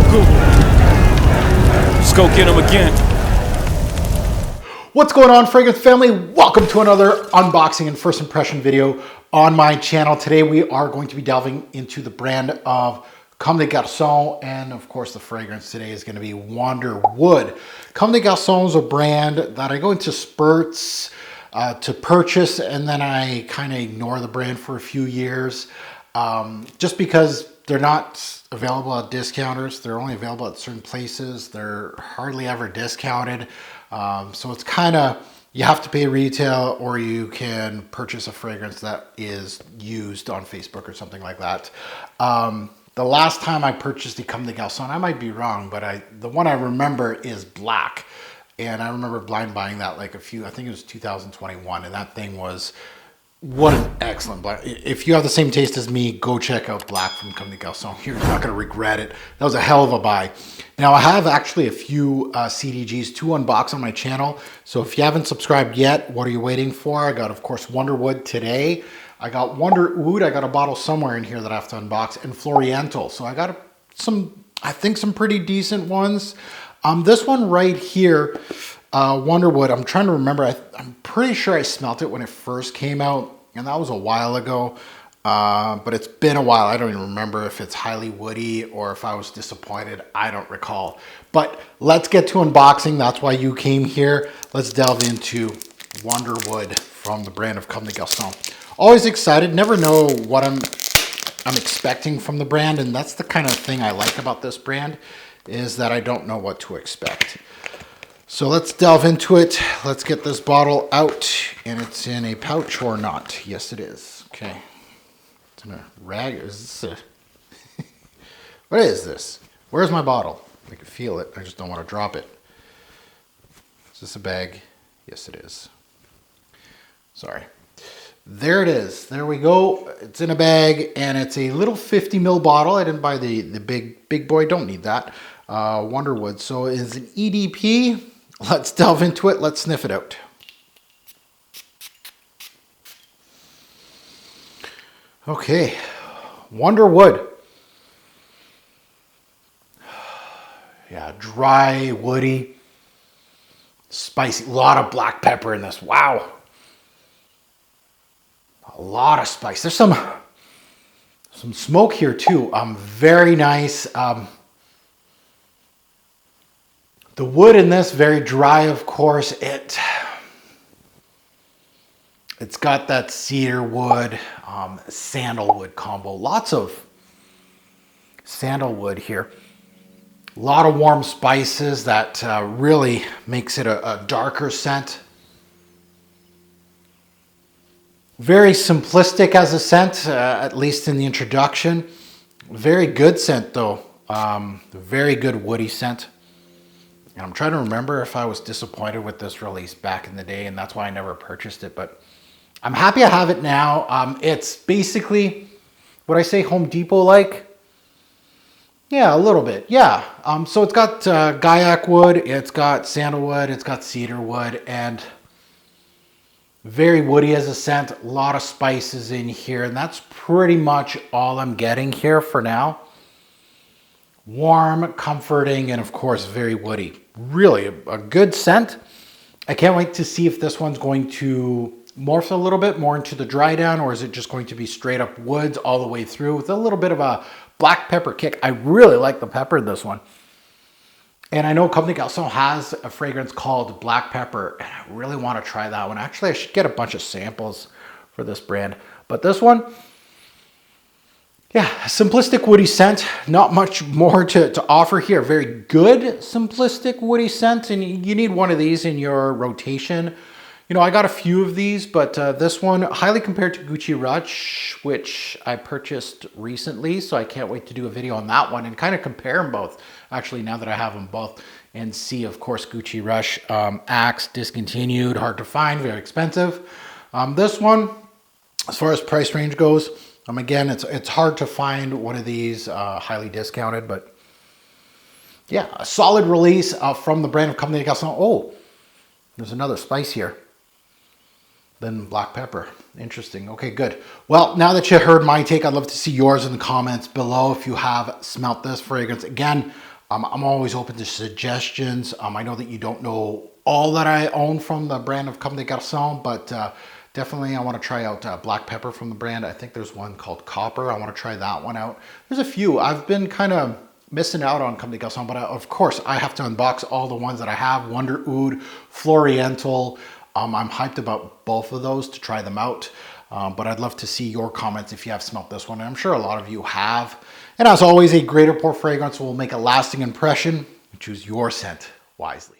Google. Let's go get them again. What's going on, fragrance family? Welcome to another unboxing and first impression video on my channel. Today we are going to be delving into the brand of Comme des Garçons, and of course the fragrance today is going to be WonderWood. Comme des Garçons is a brand that I go into spurts to purchase, and then I kind of ignore the brand for a few years just because they're not available at discounters. They're only available at certain places. They're hardly ever discounted. So it's kind of, you have to pay retail, or you can purchase a fragrance that is used on Facebook or something like that. The last time I purchased the Comme des Garçons, I might be wrong, but the one I remember is black. And I remember blind buying that like I think it was 2021. And that thing was, what an excellent black. If you have the same taste as me, go check out black from Comme des Garçons. You're not going to regret it. That was a hell of a buy. Now I have actually a few CDGs to unbox on my channel. So if you haven't subscribed yet, what are you waiting for? I got, of course, WonderWood today. I got WonderWood. I got a bottle somewhere in here that I have to unbox, and Floriental. So I got some, I think, some pretty decent ones. This one right here, WonderWood, I'm trying to remember. I'm pretty sure I smelt it when it first came out, and that was a while ago. But it's been a while. I don't even remember if it's highly woody or if I was disappointed. I don't recall. But let's get to unboxing. That's why you came here. Let's delve into WonderWood from the brand of Comme des Garçons. Always excited. Never know what I'm expecting from the brand, and that's the kind of thing I like about this brand, is that I don't know what to expect. So let's delve into it. Let's get this bottle out, and it's in a pouch or not. Yes, it is. Okay. It's in a rag. Is this a... What is this? Where's my bottle? I can feel it. I just don't want to drop it. Is this a bag? Yes, it is. Sorry. There it is. There we go. It's in a bag, and it's a little 50 ml bottle. I didn't buy the big boy. Don't need that. WonderWood. So it's an EDP. Let's delve into it. Let's sniff it out. Okay, WonderWood. Yeah, dry, woody, spicy. A lot of black pepper in this. Wow. A lot of spice. There's some smoke here too. Very nice. The wood in this, very dry, of course. It's got that cedar wood, sandalwood combo. Lots of sandalwood here. A lot of warm spices that really makes it a darker scent. Very simplistic as a scent, at least in the introduction. Very good scent though. Very good woody scent. And I'm trying to remember if I was disappointed with this release back in the day, and that's why I never purchased it. But I'm happy I have it now. It's basically, would I say Home Depot-like? Yeah, a little bit. Yeah. So it's got Gaiac wood, it's got sandalwood, it's got cedar wood, and very woody as a scent. A lot of spices in here, and that's pretty much all I'm getting here for now. Warm, comforting, and of course very woody. Really a good scent. I can't wait to see if this one's going to morph a little bit more into the dry down, or is it just going to be straight up woods all the way through with a little bit of a black pepper kick. I really like the pepper in this one. And I know Comme des Garçons has a fragrance called Black Pepper, and I really want to try that one. Actually, I should get a bunch of samples for this brand. But this one, yeah, simplistic woody scent. Not much more to offer here. Very good simplistic woody scent, and you need one of these in your rotation. You know, I got a few of these, but this one, highly compared to Gucci Rush, which I purchased recently, so I can't wait to do a video on that one and kind of compare them both, actually, now that I have them both, and see, of course, Gucci Rush, Axe, discontinued, hard to find, very expensive. This one, as far as price range goes, again, it's hard to find one of these highly discounted, but yeah, a solid release from the brand of Comme des Garçons. Oh, there's another spice here. Then black pepper. Interesting. Okay, good. Well, now that you heard my take, I'd love to see yours in the comments below if you have smelt this fragrance. Again, I'm always open to suggestions. I know that you don't know all that I own from the brand of Comme des Garçons, but definitely I want to try out black pepper from the brand. I think there's one called Copper. I want to try that one out. There's a few. I've been kind of missing out on Comme des Garçons, but of course I have to unbox all the ones that I have. WonderWood, Floriental. I'm hyped about both of those to try them out. But I'd love to see your comments if you have smelt this one. And I'm sure a lot of you have. And as always, a greater pour fragrance will make a lasting impression. Choose your scent wisely.